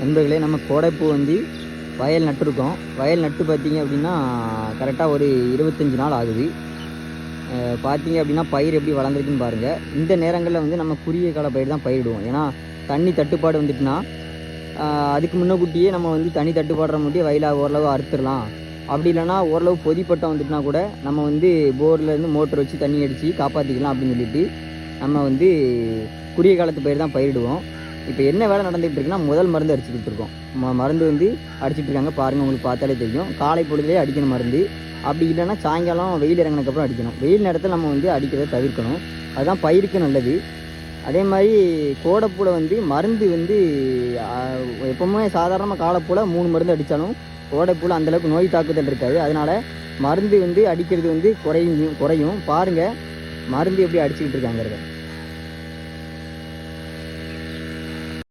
நண்பர்களே, நம்ம கோடைப்பூ வந்து வயல் நட்டுருக்கோம். வயல் நட்டு பார்த்தீங்க அப்படின்னா கரெக்டாக ஒரு 25 நாள் ஆகுது. பார்த்தீங்க அப்படின்னா பயிர் எப்படி வளர்ந்துருக்குன்னு பாருங்கள். இந்த நேரங்களில் வந்து நம்ம குறுகிய கால பயிர் தான் பயிரிடுவோம். ஏன்னா தண்ணி தட்டுப்பாடு வந்துட்டுனா அதுக்கு முன்னக்கூட்டியே நம்ம வந்து தண்ணி தட்டுப்பாடுற முன்னாடியே வயலை ஓரளவு அறுத்துடலாம். அப்படி இல்லைனா ஓரளவு பொதிப்பட்டம் வந்துட்டுனா கூட நம்ம வந்து போர்லேருந்து மோட்டர் வச்சு தண்ணி அடித்து காப்பாற்றிக்கலாம் அப்படின்னு சொல்லிட்டு நம்ம வந்து குறுகிய காலத்து பயிர் தான் பயிரிடுவோம். இப்போ என்ன வேலை நடந்துகிட்டு இருக்குன்னா, முதல் மருந்து அடிச்சுக்கிட்டு இருக்கோம். மருந்து வந்து அடிச்சுட்டு இருக்காங்க பாருங்கள், உங்களுக்கு பார்த்தாலே தெரியும். காலை பொழுதுலேயே அடிக்கணும் மருந்து. அப்படி இல்லைன்னா சாயங்காலம் வெயில் இறங்கினதுக்கப்புறம் அடிக்கணும். வெயில் நேரத்தில் நம்ம வந்து அடிக்கிறத தவிர்க்கணும். அதுதான் பயிருக்கு நல்லது. அதே மாதிரி கோடைப்பூவில் வந்து மருந்து வந்து எப்போவுமே சாதாரணமாக காலைப்பூவில் 3 மருந்து அடித்தாலும் கோடைப்பூவில் அந்தளவுக்கு நோய் தாக்குதல் இருக்காது. அதனால் மருந்து வந்து அடிக்கிறது வந்து குறையும். பாருங்கள் மருந்து எப்படி அடிச்சுக்கிட்டு இருக்காங்கிறத.